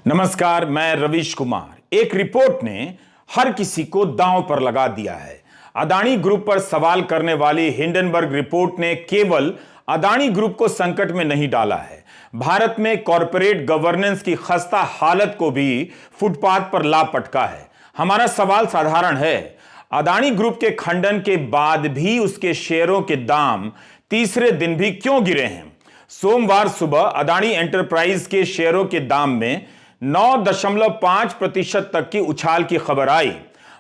नमस्कार, मैं रवीश कुमार। एक रिपोर्ट ने हर किसी को दांव पर लगा दिया है। अदानी ग्रुप पर सवाल करने वाली हिंडनबर्ग रिपोर्ट ने केवल अदानी ग्रुप को संकट में नहीं डाला है, भारत में कॉरपोरेट गवर्नेंस की खस्ता हालत को भी फुटपाथ पर ला पटका है। हमारा सवाल साधारण है, अदानी ग्रुप के खंडन के बाद भी उसके शेयरों के दाम तीसरे दिन भी क्यों गिरे हैं? सोमवार सुबह अदानी एंटरप्राइज के शेयरों के दाम में 9.5% तक की उछाल की खबर आई,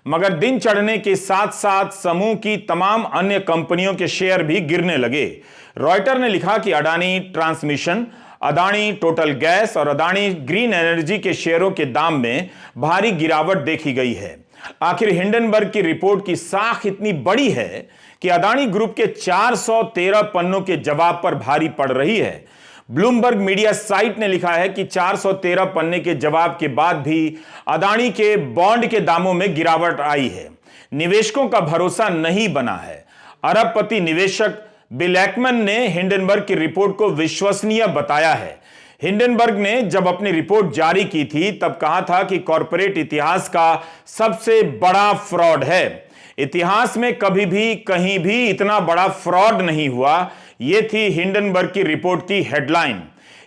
मगर दिन चढ़ने के साथ साथ समूह की तमाम अन्य कंपनियों के शेयर भी गिरने लगे। रॉयटर ने लिखा कि Adani transmission, Adani total gas और अदानी ग्रीन एनर्जी के शेयरों के दाम में भारी गिरावट देखी गई है। आखिर हिंडनबर्ग की रिपोर्ट की साख इतनी बड़ी है कि अदानी ग्रुप के 413 पन्नों के जवाब पर भारी पड़ रही है। ब्लूमबर्ग मीडिया साइट ने लिखा है कि 413 पन्ने के जवाब के बाद भी अदानी के बॉन्ड के दामों में गिरावट आई है। निवेशकों का भरोसा नहीं बना है। अरबपति निवेशक बिल एकमैन ने हिंडनबर्ग की रिपोर्ट को विश्वसनीय बताया है। हिंडनबर्ग ने जब अपनी रिपोर्ट जारी की थी तब कहा था कि कॉरपोरेट इतिहास का सबसे बड़ा फ्रॉड है। इतिहास में कभी भी कहीं भी इतना बड़ा फ्रॉड नहीं हुआ। यह थी हिंडनबर्ग की रिपोर्ट की हेडलाइन।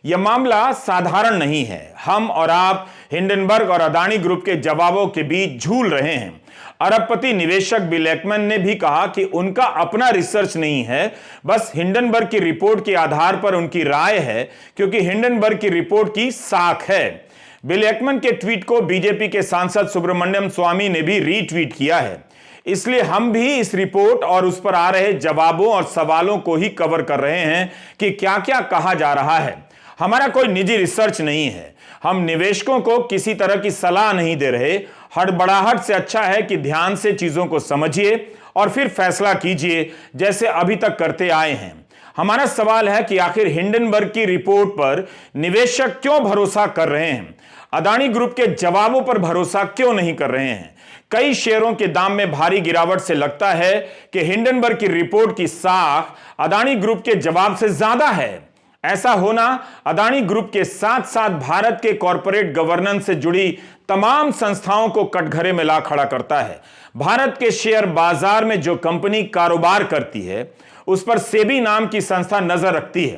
यह मामला साधारण नहीं है। हम और आप हिंडनबर्ग और अदानी ग्रुप के जवाबों के बीच झूल रहे हैं। अरबपति निवेशक बिल एकमैन ने भी कहा कि उनका अपना रिसर्च नहीं है, बस हिंडनबर्ग की रिपोर्ट के आधार पर उनकी राय है, क्योंकि हिंडनबर्ग की रिपोर्ट की साख है। बिल एकमैन के ट्वीट को बीजेपी के सांसद सुब्रमण्यम स्वामी ने भी रीट्वीट किया है। इसलिए हम भी इस रिपोर्ट और उस पर आ रहे जवाबों और सवालों को ही कवर कर रहे हैं कि क्या क्या कहा जा रहा है। हमारा कोई निजी रिसर्च नहीं है। हम निवेशकों को किसी तरह की सलाह नहीं दे रहे। हड़बड़ाहट से अच्छा है कि ध्यान से चीजों को समझिए और फिर फैसला कीजिए, जैसे अभी तक करते आए हैं। हमारा सवाल है कि आखिर हिंडनबर्ग की रिपोर्ट पर निवेशक क्यों भरोसा कर रहे हैं, अदानी ग्रुप के जवाबों पर भरोसा क्यों नहीं कर रहे हैं। कई शेयरों के दाम में भारी गिरावट से लगता है कि हिंडनबर्ग की रिपोर्ट की साख अदानी ग्रुप के जवाब से ज्यादा है। ऐसा होना अदानी ग्रुप के साथ साथ भारत के कॉरपोरेट गवर्नेंस से जुड़ी तमाम संस्थाओं को कटघरे में ला खड़ा करता है। भारत के शेयर बाजार में जो कंपनी कारोबार करती है उस पर सेबी नाम की संस्था नजर रखती है,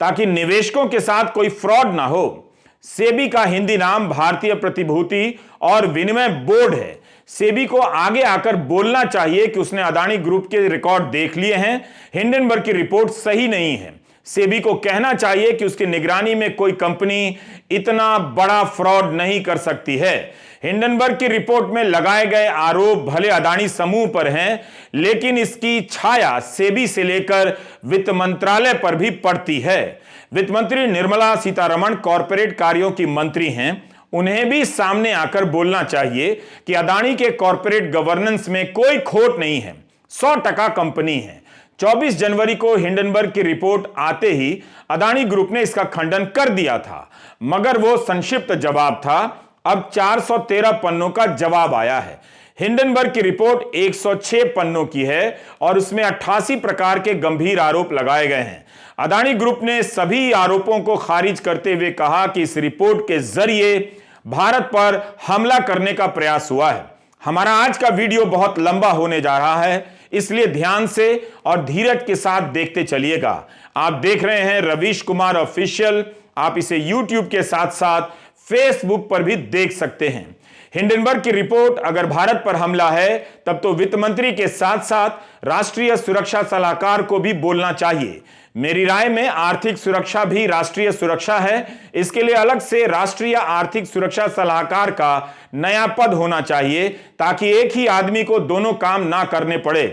ताकि निवेशकों के साथ कोई फ्रॉड ना हो। सेबी का हिंदी नाम भारतीय प्रतिभूति और विनिमय बोर्ड है। सेबी को आगे आकर बोलना चाहिए कि उसने अदानी ग्रुप के रिकॉर्ड देख लिए हैं, हिंडनबर्ग की रिपोर्ट सही नहीं है। सेबी को कहना चाहिए कि उसकी निगरानी में कोई कंपनी इतना बड़ा फ्रॉड नहीं कर सकती है। हिंडनबर्ग की रिपोर्ट में लगाए गए आरोप भले अदानी समूह पर हैं, लेकिन इसकी छाया सेबी से लेकर वित्त मंत्रालय पर भी पड़ती है। वित्त मंत्री निर्मला सीतारमण कॉरपोरेट कार्यों की मंत्री हैं। उन्हें भी सामने आकर बोलना चाहिए कि अदानी के कॉरपोरेट गवर्नेंस में कोई खोट नहीं है, 100% कंपनी है। 24 जनवरी को हिंडनबर्ग की रिपोर्ट आते ही अदानी ग्रुप ने इसका खंडन कर दिया था, मगर वो संक्षिप्त जवाब था। अब 413 पन्नों का जवाब आया है। हिंडनबर्ग की रिपोर्ट 106 पन्नों की है और उसमें 88 प्रकार के गंभीर आरोप लगाए गए हैं। अदानी ग्रुप ने सभी आरोपों को खारिज करते हुए कहा कि इस रिपोर्ट के जरिए भारत पर हमला करने का प्रयास हुआ है। हमारा आज का वीडियो बहुत लंबा होने जा रहा है, इसलिए ध्यान से और धीरज के साथ देखते चलिएगा। आप देख रहे हैं रवीश कुमार ऑफिशियल। आप इसे YouTube के साथ साथ Facebook पर भी देख सकते हैं। हिंडनबर्ग की रिपोर्ट अगर भारत पर हमला है, तब तो वित्त मंत्री के साथ साथ राष्ट्रीय सुरक्षा सलाहकार को भी बोलना चाहिए। मेरी राय में आर्थिक सुरक्षा भी राष्ट्रीय सुरक्षा है। इसके लिए अलग से राष्ट्रीय आर्थिक सुरक्षा सलाहकार का नया पद होना चाहिए, ताकि एक ही आदमी को दोनों काम ना करने पड़े।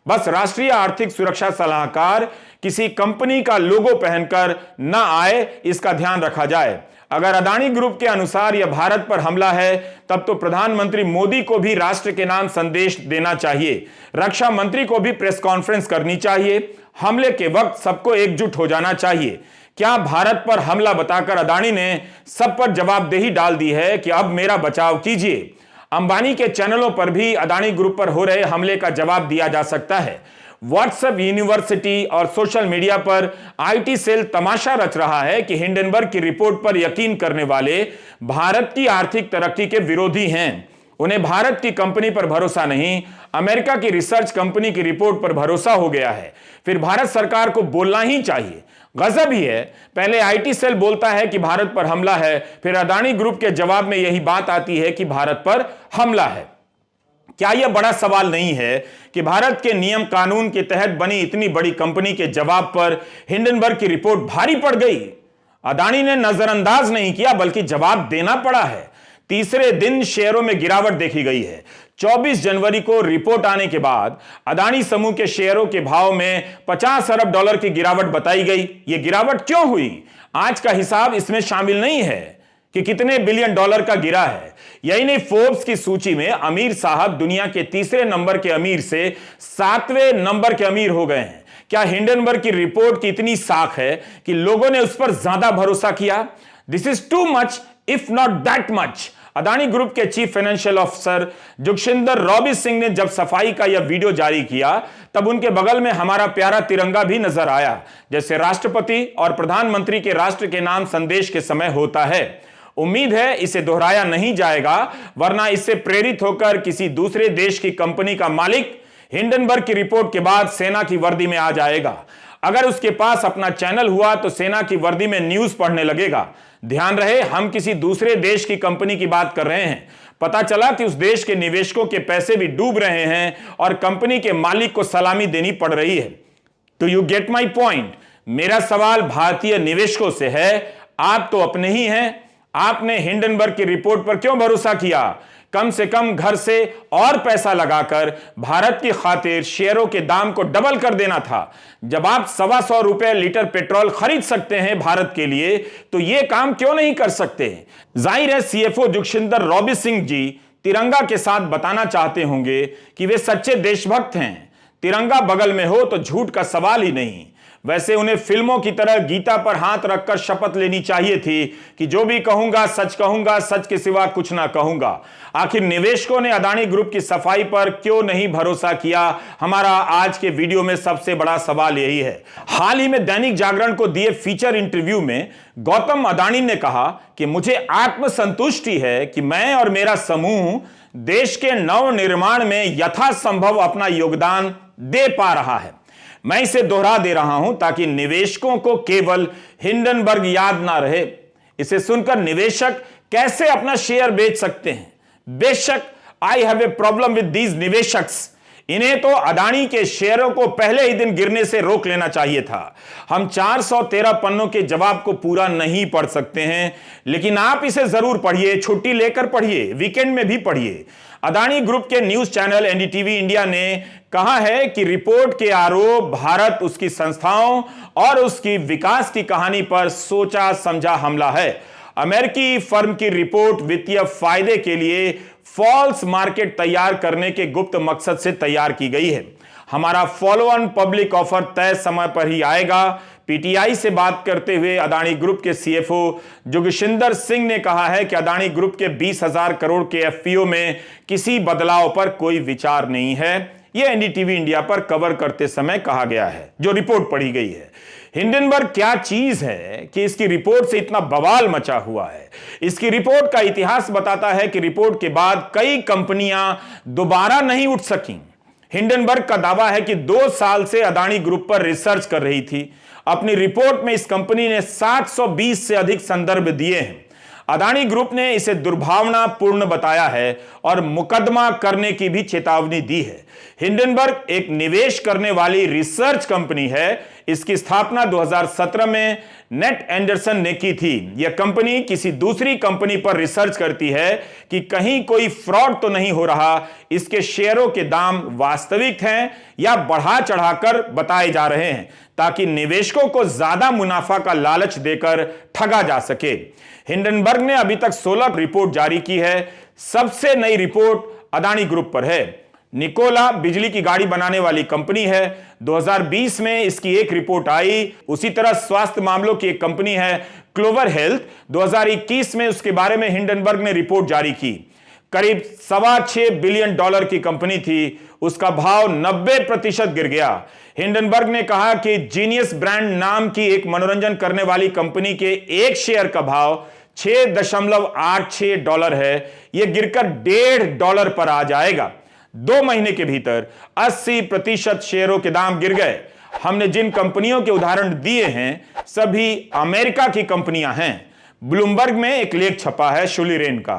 बस राष्ट्रीय आर्थिक सुरक्षा सलाहकार किसी कंपनी का लोगो पहनकर ना आए, इसका ध्यान रखा जाए। अगर अदानी ग्रुप के अनुसार यह भारत पर हमला है, तब तो प्रधानमंत्री मोदी को भी राष्ट्र के नाम संदेश देना चाहिए। रक्षा मंत्री को भी प्रेस कॉन्फ्रेंस करनी चाहिए। हमले के वक्त सबको एकजुट हो जाना चाहिए। क्या भारत पर हमला बताकर अदानी ने सब पर जवाबदेही डाल दी है कि अब मेरा बचाव कीजिए? अंबानी के चैनलों पर भी अदानी ग्रुप पर हो रहे हमले का जवाब दिया जा सकता है। व्हाट्सएप यूनिवर्सिटी और सोशल मीडिया पर आईटी सेल तमाशा रच रहा है कि हिंडनबर्ग की रिपोर्ट पर यकीन करने वाले भारत की आर्थिक तरक्की के विरोधी हैं। उन्हें भारत की कंपनी पर भरोसा नहीं, अमेरिका की रिसर्च कंपनी की रिपोर्ट पर भरोसा हो गया है। फिर भारत सरकार को बोलना ही चाहिए। गजब ही है, पहले आईटी सेल बोलता है कि भारत पर हमला है, फिर अदानी ग्रुप के जवाब में यही बात आती है कि भारत पर हमला है। क्या यह बड़ा सवाल नहीं है कि भारत के नियम कानून के तहत बनी इतनी बड़ी कंपनी के जवाब पर हिंडनबर्ग की रिपोर्ट भारी पड़ गई? अदानी ने नजरअंदाज नहीं किया बल्कि जवाब देना पड़ा है। तीसरे दिन शेयरों में गिरावट देखी गई है। 24 जनवरी को रिपोर्ट आने के बाद अदानी समूह के शेयरों के भाव में 50 अरब डॉलर की गिरावट बताई गई। यह गिरावट क्यों हुई? आज का हिसाब इसमें शामिल नहीं है कि कितने बिलियन डॉलर का गिरा है। यही नहीं, फोर्ब्स की सूची में अमीर साहब दुनिया के तीसरे नंबर के अमीर से 7वें नंबर के अमीर हो गए हैं। क्या हिंडनबर्ग की रिपोर्ट की इतनी साख है कि लोगों ने उस पर ज्यादा भरोसा किया? This is too much if not that much. Adani group के chief financial officer Jugeshinder Robbie Singh ने जब सफाई का यह वीडियो जारी किया तब उनके बगल में हमारा प्यारा तिरंगा भी नजर आया, जैसे राष्ट्रपति और प्रधानमंत्री के राष्ट्र के नाम संदेश के समय होता है। उम्मीद है इसे दोहराया नहीं जाएगा, वरना इससे प्रेरित होकर किसी दूसरे देश की कंपनी का मालिक हिंडनबर्ग की रिपोर्ट के बाद सेना की वर्दी में आ जाएगा। अगर उसके पास अपना चैनल हुआ तो सेना की वर्दी में न्यूज पढ़ने लगेगा। ध्यान रहे, हम किसी दूसरे देश की कंपनी की बात कर रहे हैं। पता चला कि उस देश के निवेशकों के पैसे भी डूब रहे हैं और कंपनी के मालिक को सलामी देनी पड़ रही है। Do you get my point? मेरा सवाल भारतीय निवेशकों से है, आप तो अपने ही हैं। आपने हिंडनबर्ग की रिपोर्ट पर क्यों भरोसा किया? कम से कम घर से और पैसा लगाकर भारत की खातिर शेयरों के दाम को डबल कर देना था। जब आप 125 रुपए लीटर पेट्रोल खरीद सकते हैं भारत के लिए, तो यह काम क्यों नहीं कर सकते? जाहिर है सीएफओ जुगशिंदर रॉबी सिंह जी तिरंगा के साथ बताना चाहते होंगे कि वे सच्चे देशभक्त हैं। तिरंगा बगल में हो तो झूठ का सवाल ही नहीं। वैसे उन्हें फिल्मों की तरह गीता पर हाथ रखकर शपथ लेनी चाहिए थी कि जो भी कहूंगा, सच के सिवा कुछ ना कहूंगा। आखिर निवेशकों ने अदानी ग्रुप की सफाई पर क्यों नहीं भरोसा किया? हमारा आज के वीडियो में सबसे बड़ा सवाल यही है। हाल ही में दैनिक जागरण को दिए फीचर इंटरव्यू में गौतम अदानी ने कहा कि मुझे आत्मसंतुष्टि है कि मैं और मेरा समूह देश के नव निर्माण में यथासंभव अपना योगदान दे पा रहा है। मैं इसे दोहरा दे रहा हूं ताकि निवेशकों को केवल हिंडनबर्ग याद ना रहे। इसे सुनकर निवेशक कैसे अपना शेयर बेच सकते हैं? बेशक I have a problem with these निवेशक्स। इन्हें तो अदानी के शेयरों को पहले ही दिन गिरने से रोक लेना चाहिए था। हम 413 पन्नों के जवाब को पूरा नहीं पढ़ सकते हैं, लेकिन आप इसे जरूर पढ़िए, छुट्टी लेकर पढ़िए, वीकेंड में भी पढ़िए। अदानी ग्रुप के न्यूज चैनल एनडीटीवी इंडिया ने कहा है कि रिपोर्ट के आरोप भारत, उसकी संस्थाओं और उसकी विकास की कहानी पर सोचा समझा हमला है। अमेरिकी फर्म की रिपोर्ट वित्तीय फायदे के लिए फॉल्स मार्केट तैयार करने के गुप्त मकसद से तैयार की गई है। हमारा फॉलो ऑन पब्लिक ऑफर तय समय पर ही आएगा। पीटीआई से बात करते हुए अदानी ग्रुप के सीएफओ जुगशिंदर सिंह ने कहा है कि अदानी ग्रुप के 20,000 करोड़ के एफपीओ में किसी बदलाव पर कोई विचार नहीं है। यह एनडीटीवी इंडिया पर कवर करते समय कहा गया है, जो रिपोर्ट पढ़ी गई है। हिंडनबर्ग क्या चीज है कि इसकी रिपोर्ट से इतना बवाल मचा हुआ है? इसकी रिपोर्ट का इतिहास बताता है कि रिपोर्ट के बाद कई कंपनियां दोबारा नहीं उठ सकी। हिंडनबर्ग का दावा है कि 2 साल से अदानी ग्रुप पर रिसर्च कर रही थी। अपनी रिपोर्ट में इस कंपनी ने 720 से अधिक संदर्भ दिए हैं। अदानी ग्रुप ने इसे दुर्भावनापूर्ण बताया है और मुकदमा करने की भी चेतावनी दी है। हिंडनबर्ग एक निवेश करने वाली रिसर्च कंपनी है। इसकी स्थापना 2017 में नेट एंडरसन ने की थी। यह कंपनी किसी दूसरी कंपनी पर रिसर्च करती है कि कहीं कोई फ्रॉड तो नहीं हो रहा, इसके शेयरों के दाम वास्तविक हैं या बढ़ा चढ़ाकर बताए जा रहे हैं, ताकि निवेशकों को ज्यादा मुनाफा का लालच देकर ठगा जा सके। हिंडनबर्ग ने अभी तक 16 रिपोर्ट जारी की है। सबसे नई रिपोर्ट अदानी ग्रुप पर है। निकोला बिजली की गाड़ी बनाने वाली कंपनी है। 2020 में इसकी एक रिपोर्ट आई। उसी तरह स्वास्थ्य मामलों की एक कंपनी है क्लोवर हेल्थ। 2021 में उसके बारे में हिंडनबर्ग ने रिपोर्ट जारी की। करीब $6.25 बिलियन की कंपनी थी। उसका भाव 90% गिर गया। हिंडनबर्ग ने कहा कि जीनियस ब्रांड नाम की एक मनोरंजन करने वाली कंपनी के एक शेयर का भाव $6.86 है, यह गिरकर $1.5 पर आ जाएगा। 2 महीने के भीतर 80% शेयरों के दाम गिर गए। हमने जिन कंपनियों के उदाहरण दिए हैं सभी अमेरिका की कंपनियां हैं। ब्लूमबर्ग में एक लेख छपा है शुली रेन का।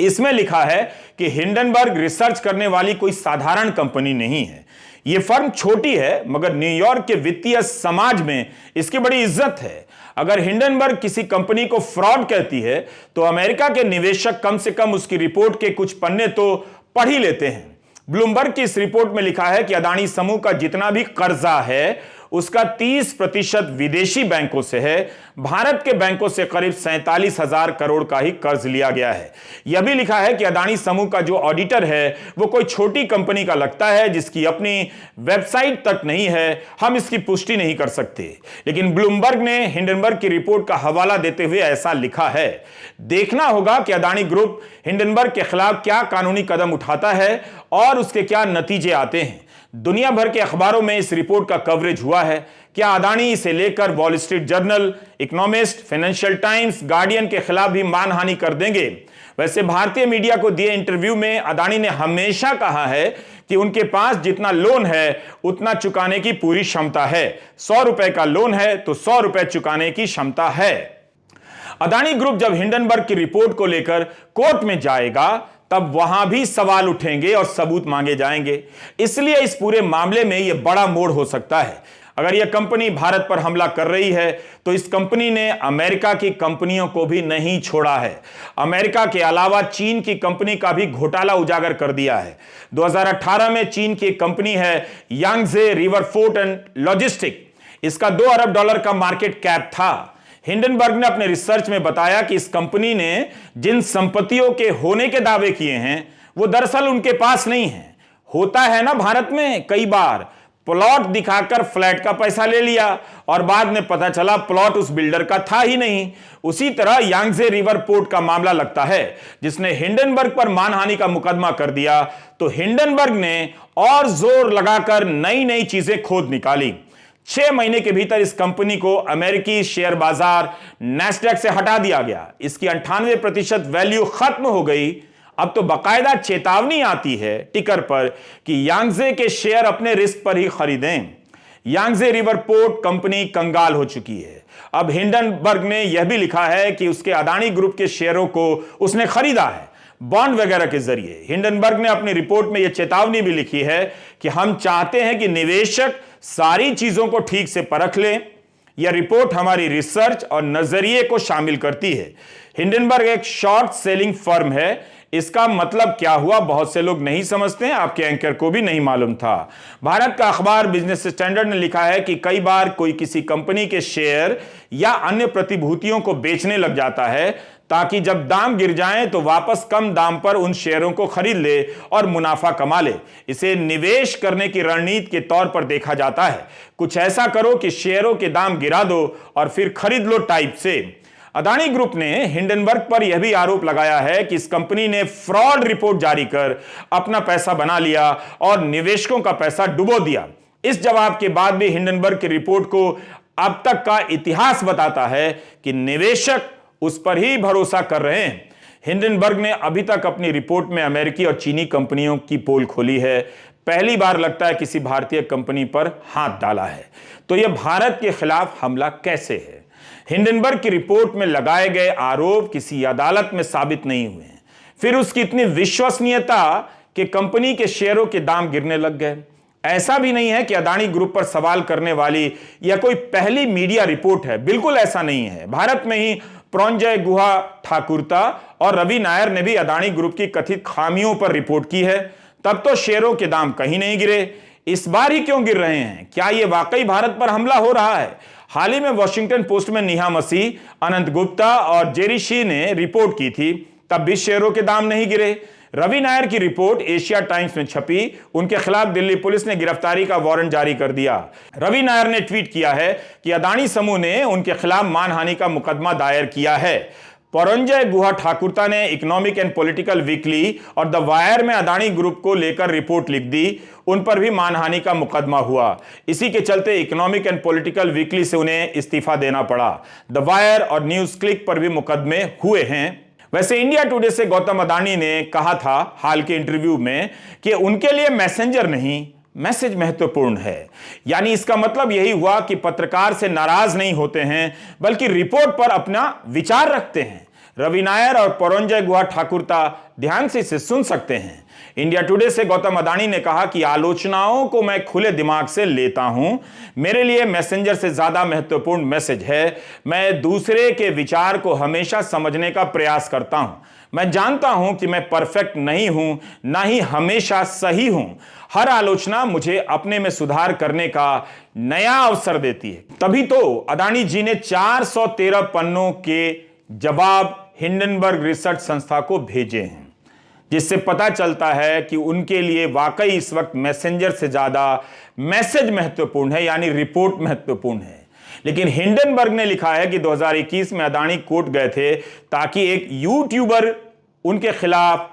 इसमें लिखा है कि हिंडनबर्ग रिसर्च करने वाली कोई साधारण कंपनी नहीं है। यह फर्म छोटी है मगर न्यूयॉर्क के वित्तीय समाज में इसकी बड़ी इज्जत है। अगर हिंडनबर्ग किसी कंपनी को फ्रॉड कहती है तो अमेरिका के निवेशक कम से कम उसकी रिपोर्ट के कुछ पन्ने तो पढ़ ही लेते हैं। ब्लूमबर्ग की इस रिपोर्ट में लिखा है कि अदानी समूह का जितना भी कर्जा है उसका 30% विदेशी बैंकों से है। भारत के बैंकों से करीब 47,000 करोड़ का ही कर्ज लिया गया है। यह भी लिखा है कि अदानी समूह का जो ऑडिटर है वो कोई छोटी कंपनी का लगता है जिसकी अपनी वेबसाइट तक नहीं है। हम इसकी पुष्टि नहीं कर सकते, लेकिन ब्लूमबर्ग ने हिंडनबर्ग की रिपोर्ट का हवाला देते हुए ऐसा लिखा है। देखना होगा कि अदानी ग्रुप हिंडनबर्ग के खिलाफ क्या कानूनी कदम उठाता है और उसके क्या नतीजे आते हैं। दुनिया भर के अखबारों में इस रिपोर्ट का कवरेज हुआ है। क्या अदानी इसे लेकर wall street journal, economist, financial times, guardian के खिलाफ भी मानहानि कर देंगे? वैसे भारतीय मीडिया को दिए इंटरव्यू में अदानी ने हमेशा कहा है कि उनके पास जितना लोन है उतना चुकाने की पूरी क्षमता है। 100 रुपए का लोन है तो 100 रुपए चुकाने की क्षमता है। अदानी ग्रुप जब हिंडनबर्ग की रिपोर्ट को लेकर कोर्ट में जाएगा तब वहां भी सवाल उठेंगे और सबूत मांगे जाएंगे। इसलिए इस पूरे मामले में यह बड़ा मोड़ हो सकता है। अगर यह कंपनी भारत पर हमला कर रही है तो इस कंपनी ने अमेरिका की कंपनियों को भी नहीं छोड़ा है। अमेरिका के अलावा चीन की कंपनी का भी घोटाला उजागर कर दिया है। 2018 में चीन की एक कंपनी है Yangtze river fort and logistic, इसका $2 अरब का मार्केट कैप था। हिंडनबर्ग ने अपने रिसर्च में बताया कि इस कंपनी ने जिन संपत्तियों के होने के दावे किए हैं वो दरअसल उनके पास नहीं है। होता है ना भारत में कई बार, प्लॉट दिखाकर फ्लैट का पैसा ले लिया और बाद में पता चला प्लॉट उस बिल्डर का था ही नहीं। उसी तरह यांगजे रिवर पोर्ट का मामला लगता है जिसने हिंडनबर्ग पर मानहानि का मुकदमा कर दिया तो हिंडनबर्ग ने और जोर लगाकर नई नई चीजें खोद निकाली। 6 महीने के भीतर इस कंपनी को अमेरिकी शेयर बाजार नैस्डैक से हटा दिया गया। इसकी 98% वैल्यू खत्म हो गई। अब तो बाकायदा चेतावनी आती है टिकर पर कि यांगजे के शेयर अपने रिस्क पर ही खरीदें। यांगजे रिवर पोर्ट कंपनी कंगाल हो चुकी है। अब हिंडनबर्ग ने यह भी लिखा है कि उसके अदानी ग्रुप के शेयरों को उसने खरीदा है बॉन्ड वगैरह के जरिए। हिंडनबर्ग ने अपनी रिपोर्ट में यह चेतावनी भी लिखी है कि हम चाहते हैं कि निवेशक सारी चीजों को ठीक से परख लें। यह रिपोर्ट हमारी रिसर्च और नजरिए को शामिल करती है। हिंडनबर्ग एक शॉर्ट सेलिंग फर्म है। इसका मतलब क्या हुआ बहुत से लोग नहीं समझते हैं, आपके एंकर को भी नहीं मालूम था। भारत का अखबार बिजनेस स्टैंडर्ड ने लिखा है कि कई बार कोई किसी कंपनी के शेयर या अन्य प्रतिभूतियों को बेचने लग जाता है ताकि जब दाम गिर जाएं तो वापस कम दाम पर उन शेयरों को खरीद ले और मुनाफा कमा ले। इसे निवेश करने की रणनीति के तौर पर देखा जाता है। कुछ ऐसा करो कि शेयरों के दाम गिरा दो और फिर खरीद लो टाइप से। अदानी ग्रुप ने हिंडनबर्ग पर यह भी आरोप लगाया है कि इस कंपनी ने फ्रॉड रिपोर्ट जारी कर अपना पैसा बना लिया और निवेशकों का पैसा डुबो दिया। इस जवाब के बाद भी हिंडनबर्ग की रिपोर्ट को अब तक का इतिहास बताता है कि निवेशक उस पर ही भरोसा कर रहे हैं। हिंडनबर्ग ने अभी तक अपनी रिपोर्ट में अमेरिकी और चीनी कंपनियों की पोल खोली है। पहली बार लगता है किसी भारतीय कंपनी पर हाथ डाला है। तो यह भारत के खिलाफ हमला कैसे है? हिंडनबर्ग की रिपोर्ट में लगाए गए आरोप किसी अदालत में साबित नहीं हुए हैं। फिर उसकी इतनी विश्वसनीयता कि कंपनी के शेयरों के दाम गिरने लग गए। ऐसा भी नहीं है कि अदानी ग्रुप पर सवाल करने वाली यह कोई पहली मीडिया रिपोर्ट है। बिल्कुल ऐसा नहीं है। भारत में ही प्रॉन्जय गुहा ठाकुरता और रवि नायर ने भी अदानी ग्रुप की कथित खामियों पर रिपोर्ट की है। तब तो शेयरों के दाम कहीं नहीं गिरे। इस बार ही क्यों गिर रहे हैं? क्या यह वाकई भारत पर हमला हो रहा है? हाल ही में वॉशिंगटन पोस्ट में नेहा मसीह, अनंत गुप्ता और जेरी शी ने रिपोर्ट की थी, तब भी शेयरों के दाम नहीं गिरे। रवि नायर की रिपोर्ट एशिया टाइम्स में छपी, उनके खिलाफ दिल्ली पुलिस ने गिरफ्तारी का वारंट जारी कर दिया। रवि नायर ने ट्वीट किया है कि अदानी समूह ने उनके खिलाफ मानहानि का मुकदमा दायर किया है। परंजय गुहा ठाकुरता ने इकोनॉमिक एंड पॉलिटिकल वीकली और द वायर में अदानी ग्रुप को लेकर रिपोर्ट लिख दी। उन पर भी मानहानि का मुकदमा हुआ। इसी के चलते इकोनॉमिक एंड पॉलिटिकल वीकली से उन्हें इस्तीफा देना पड़ा। द वायर और न्यूज क्लिक पर भी मुकदमे हुए हैं। वैसे इंडिया टुडे से गौतम अदानी ने कहा था हाल के इंटरव्यू में कि उनके लिए मैसेंजर नहीं, मैसेज महत्वपूर्ण है। यानी इसका मतलब यही हुआ कि पत्रकार से नाराज नहीं होते हैं, बल्कि रिपोर्ट पर अपना विचार रखते हैं। रवि नायर और परंजय गुहा ठाकुरता ध्यान से इसे सुन सकते हैं। इंडिया टुडे से गौतम अदानी ने कहा कि आलोचनाओं को मैं खुले दिमाग से लेता हूं। मेरे लिए मैसेंजर से ज्यादा महत्वपूर्ण मैसेज है। मैं दूसरे के विचार को हमेशा समझने का प्रयास करता हूं। मैं जानता हूं कि मैं परफेक्ट नहीं हूं, ना ही हमेशा सही हूं। हर आलोचना मुझे अपने में सुधार करने का नया अवसर देती है। तभी तो अदानी जी ने 413 पन्नों के जवाब हिंडनबर्ग रिसर्च संस्था को भेजे हैं, जिससे पता चलता है कि उनके लिए वाकई इस वक्त मैसेंजर से ज्यादा मैसेज महत्वपूर्ण है, यानी रिपोर्ट महत्वपूर्ण है। लेकिन हिंडनबर्ग ने लिखा है कि 2021 में अदानी कोर्ट गए थे ताकि एक यूट्यूबर उनके खिलाफ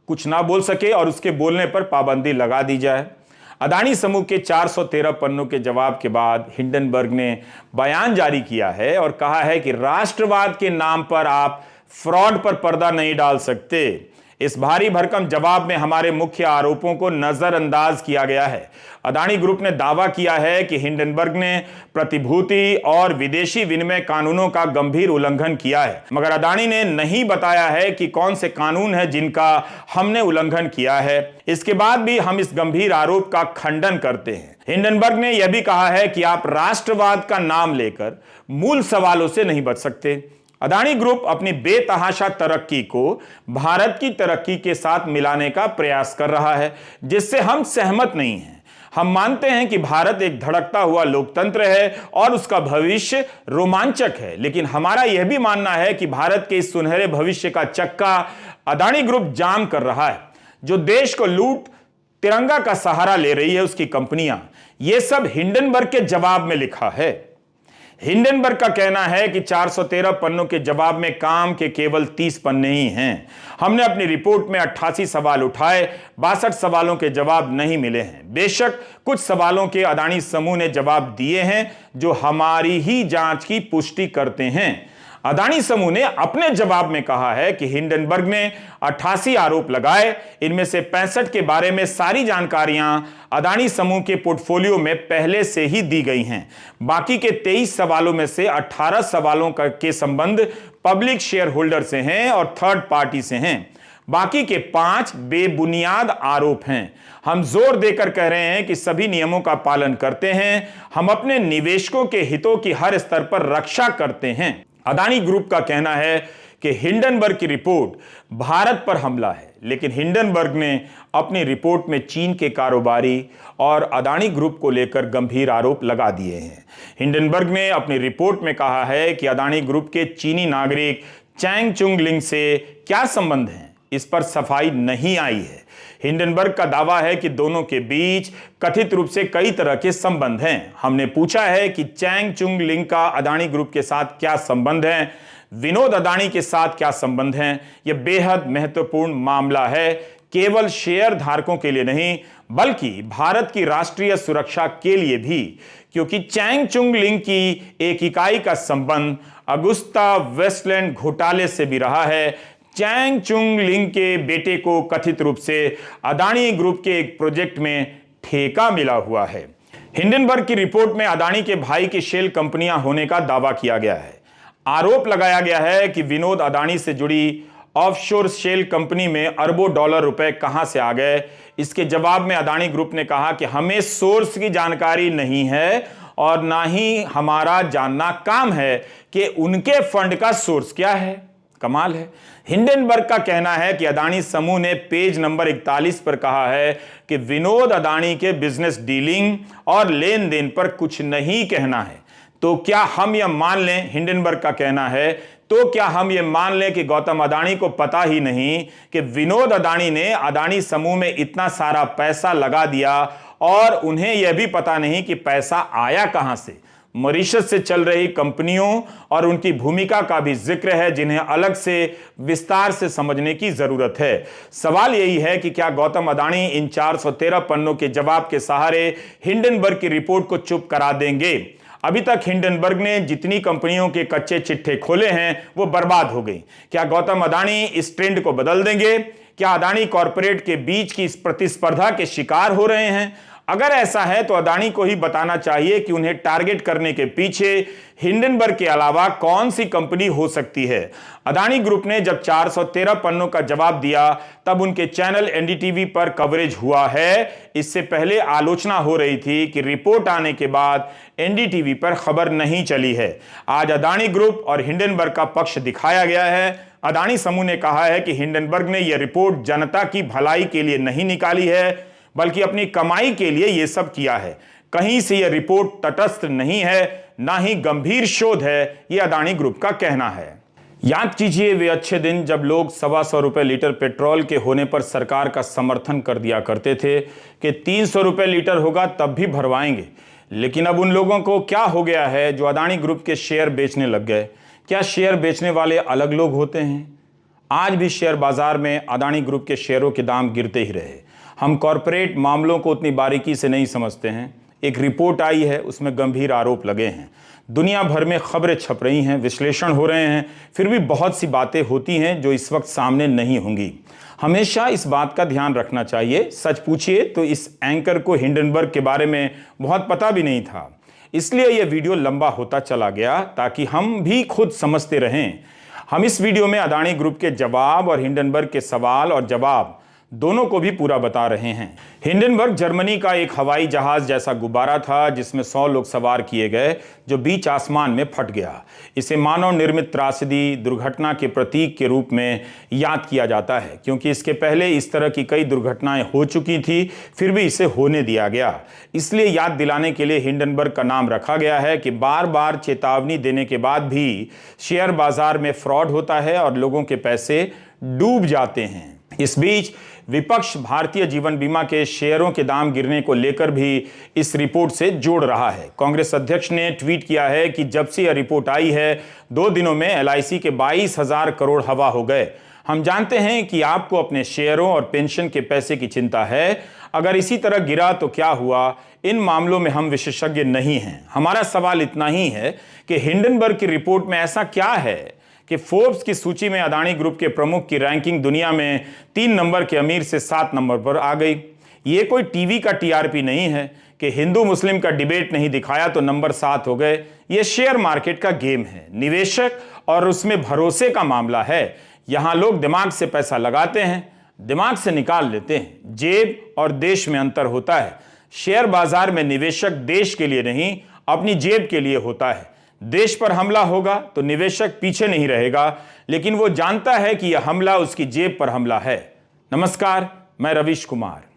कुछ ना बोल सके और उसके बोलने पर पाबंदी लगा दी जाए। अदानी समूह के 413 पन्नों के जवाब के बाद हिंडनबर्ग ने बयान जारी किया है और कहा है कि राष्ट्रवाद के नाम पर आप फ्रॉड पर पर्दा नहीं डाल सकते। इस भारी भरकम जवाब में हमारे मुख्य आरोपों को नजरअंदाज किया गया है। अदानी ग्रुप ने दावा किया है कि हिंडनबर्ग ने प्रतिभूति और विदेशी विनिमय कानूनों का गंभीर उल्लंघन किया है, मगर अदानी ने नहीं बताया है कि कौन से कानून है जिनका हमने उल्लंघन किया है। इसके बाद भी हम इस गंभीर आरोप का खंडन करते हैं। हिंडनबर्ग ने यह भी कहा है कि आप राष्ट्रवाद का नाम लेकर मूल सवालों से नहीं बच सकते। अदानी ग्रुप अपनी बेतहाशा तरक्की को भारत की तरक्की के साथ मिलाने का प्रयास कर रहा है, जिससे हम सहमत नहीं हैं। हम मानते हैं कि भारत एक धड़कता हुआ लोकतंत्र है और उसका भविष्य रोमांचक है, लेकिन हमारा यह भी मानना है कि भारत के इस सुनहरे भविष्य का चक्का अदानी ग्रुप जाम कर रहा है। जो देश को लूट तिरंगा का सहारा ले रही है उसकी कंपनियां, यह सब हिंडनबर्ग के जवाब में लिखा है। हिंडनबर्ग का कहना है कि 413 पन्नों के जवाब में काम के केवल 30 पन्ने ही हैं। हमने अपनी रिपोर्ट में 88 सवाल उठाए, 62 सवालों के जवाब नहीं मिले हैं। बेशक कुछ सवालों के अदानी समूह ने जवाब दिए हैं जो हमारी ही जांच की पुष्टि करते हैं। अदानी समूह ने अपने जवाब में कहा है कि हिंडनबर्ग ने 88 आरोप लगाए। इनमें से 65 के बारे में सारी जानकारियां अदानी समूह के पोर्टफोलियो में पहले से ही दी गई हैं। बाकी के 23 सवालों में से 18 सवालों के संबंध पब्लिक शेयर होल्डर से हैं और थर्ड पार्टी से हैं। बाकी के 5 बेबुनियाद आरोप हैं। हम जोर देकर कह रहे हैं कि सभी नियमों का पालन करते हैं। हम अपने निवेशकों के हितों की हर स्तर पर रक्षा करते हैं। अदानी ग्रुप का कहना है कि हिंडनबर्ग की रिपोर्ट भारत पर हमला है, लेकिन हिंडनबर्ग ने अपनी रिपोर्ट में चीन के कारोबारी और अदानी ग्रुप को लेकर गंभीर आरोप लगा दिए हैं। हिंडनबर्ग ने अपनी रिपोर्ट में कहा है कि अदानी ग्रुप के चीनी नागरिक चैंग चुंग लिंग से क्या संबंध हैं, इस पर सफाई नहीं आई है। हिंडनबर्ग का दावा है कि दोनों के बीच कथित रूप से कई तरह के संबंध हैं। हमने पूछा है कि चैंग चुंग लिंग का अदानी ग्रुप के साथ क्या संबंध है, विनोद अदानी के साथ क्या संबंध हैं। यह बेहद महत्वपूर्ण मामला है, केवल शेयर धारकों के लिए नहीं बल्कि भारत की राष्ट्रीय सुरक्षा के लिए भी, क्योंकि चैंग चुंग लिंग की एक इकाई का संबंध अगुस्ता वेस्टलैंड घोटाले से भी रहा है। चैंग चुंग लिंग के बेटे को कथित रूप से अदानी ग्रुप के एक प्रोजेक्ट में ठेका मिला हुआ है। हिंडनबर्ग की रिपोर्ट में अदानी के भाई की शेल कंपनियां होने का दावा किया गया है। आरोप लगाया गया है कि विनोद अदानी से जुड़ी ऑफशोर शेल कंपनी में अरबों डॉलर रुपए कहां से आ गए। इसके जवाब में अदानी ग्रुप ने कहा कि हमें सोर्स की जानकारी नहीं है और ना ही हमारा जानना काम है कि उनके फंड का सोर्स क्या है। कमाल है। हिंडनबर्ग का कहना है कि अदानी समूह ने पेज नंबर 41 पर कहा है कि विनोद अदानी के बिजनेस डीलिंग और लेन देन पर कुछ नहीं कहना है। तो क्या हम यह मान लें, हिंडनबर्ग का कहना है, तो क्या हम यह मान लें कि गौतम अदानी को पता ही नहीं कि विनोद अदानी ने अदानी समूह में इतना सारा पैसा लगा दिया और उन्हें यह भी पता नहीं कि पैसा आया कहां से। मॉरिशस से चल रही कंपनियों और उनकी भूमिका का भी जिक्र है, जिन्हें अलग से विस्तार से समझने की जरूरत है। सवाल यही है कि क्या गौतम अडानी इन 413 पन्नों के जवाब के सहारे हिंडनबर्ग की रिपोर्ट को चुप करा देंगे? अभी तक हिंडनबर्ग ने जितनी कंपनियों के कच्चे चिट्ठे खोले हैं वो बर्बाद हो गई। क्या गौतम अडानी इस ट्रेंड को बदल देंगे? क्या अडानी कॉरपोरेट के बीच की इस प्रतिस्पर्धा के शिकार हो रहे हैं? अगर ऐसा है तो अडानी को ही बताना चाहिए कि उन्हें टारगेट करने के पीछे हिंडनबर्ग के अलावा कौन सी कंपनी हो सकती है। अडानी ग्रुप ने जब 413 पन्नों का जवाब दिया तब उनके चैनल एनडीटीवी पर कवरेज हुआ है। इससे पहले आलोचना हो रही थी कि रिपोर्ट आने के बाद एनडीटीवी पर खबर नहीं चली है। आज अडानी ग्रुप और हिंडनबर्ग का पक्ष दिखाया गया है। अडानी समूह ने कहा है कि हिंडनबर्ग ने यह रिपोर्ट जनता की भलाई के लिए नहीं निकाली है, बल्कि अपनी कमाई के लिए यह सब किया है। कहीं से यह रिपोर्ट तटस्थ नहीं है, ना ही गंभीर शोध है, यह अडानी ग्रुप का कहना है। याद कीजिए वे अच्छे दिन जब लोग 125 रुपए लीटर पेट्रोल के होने पर सरकार का समर्थन कर दिया करते थे कि 300 रुपए लीटर होगा तब भी भरवाएंगे। लेकिन अब उन लोगों को क्या हो गया है जो अडानी ग्रुप के शेयर बेचने लग गए? क्या शेयर बेचने वाले अलग लोग होते हैं? आज भी शेयर बाजार में अडानी ग्रुप के शेयरों के दाम गिरते ही रहे। हम कॉरपोरेट मामलों को उतनी बारीकी से नहीं समझते हैं। एक रिपोर्ट आई है, उसमें गंभीर आरोप लगे हैं। दुनिया भर में खबरें छप रही हैं, विश्लेषण हो रहे हैं, फिर भी बहुत सी बातें होती हैं जो इस वक्त सामने नहीं होंगी। हमेशा इस बात का ध्यान रखना चाहिए। सच पूछिए तो इस एंकर को हिंडनबर्ग के बारे में बहुत पता भी नहीं था, इसलिए यह वीडियो लंबा होता चला गया ताकि हम भी खुद समझते रहें। हम इस वीडियो में अडानी ग्रुप के जवाब और हिंडनबर्ग के सवाल और जवाब दोनों को भी पूरा बता रहे हैं। हिंडनबर्ग जर्मनी का एक हवाई जहाज जैसा गुब्बारा था जिसमें 100 लोग सवार किए गए, जो बीच आसमान में फट गया। इसे मानव निर्मित त्रासदी, दुर्घटना के प्रतीक के रूप में याद किया जाता है, क्योंकि इसके पहले इस तरह की कई दुर्घटनाएं हो चुकी थी, फिर भी इसे होने दिया गया। इसलिए याद दिलाने के लिए हिंडनबर्ग का नाम रखा गया है कि बार बार चेतावनी देने के बाद भी शेयर बाजार में फ्रॉड होता है और लोगों के पैसे डूब जाते हैं। इस बीच विपक्ष भारतीय जीवन बीमा के शेयरों के दाम गिरने को लेकर भी इस रिपोर्ट से जोड़ रहा है। कांग्रेस अध्यक्ष ने ट्वीट किया है कि जब से यह रिपोर्ट आई है 2 दिनों में एलआईसी के 22,000 करोड़ हवा हो गए। हम जानते हैं कि आपको अपने शेयरों और पेंशन के पैसे की चिंता है। अगर इसी तरह गिरा तो क्या हुआ? इन मामलों में हम विशेषज्ञ नहीं हैं। हमारा सवाल इतना ही है कि हिंडनबर्ग की रिपोर्ट में ऐसा क्या है कि फोर्ब्स की सूची में अडानी ग्रुप के प्रमुख की रैंकिंग दुनिया में 3 नंबर के अमीर से 7 नंबर पर आ गई। ये कोई टीवी का टीआरपी नहीं है कि हिंदू मुस्लिम का डिबेट नहीं दिखाया तो नंबर 7 हो गए। ये शेयर मार्केट का गेम है, निवेशक और उसमें भरोसे का मामला है। यहां लोग दिमाग से पैसा लगाते हैं, दिमाग से निकाल लेते हैं। जेब और देश में अंतर होता है। शेयर बाजार में निवेशक देश के लिए नहीं, अपनी जेब के लिए होता है। देश पर हमला होगा तो निवेशक पीछे नहीं रहेगा, लेकिन वो जानता है कि यह हमला उसकी जेब पर हमला है। नमस्कार, मैं रवीश कुमार।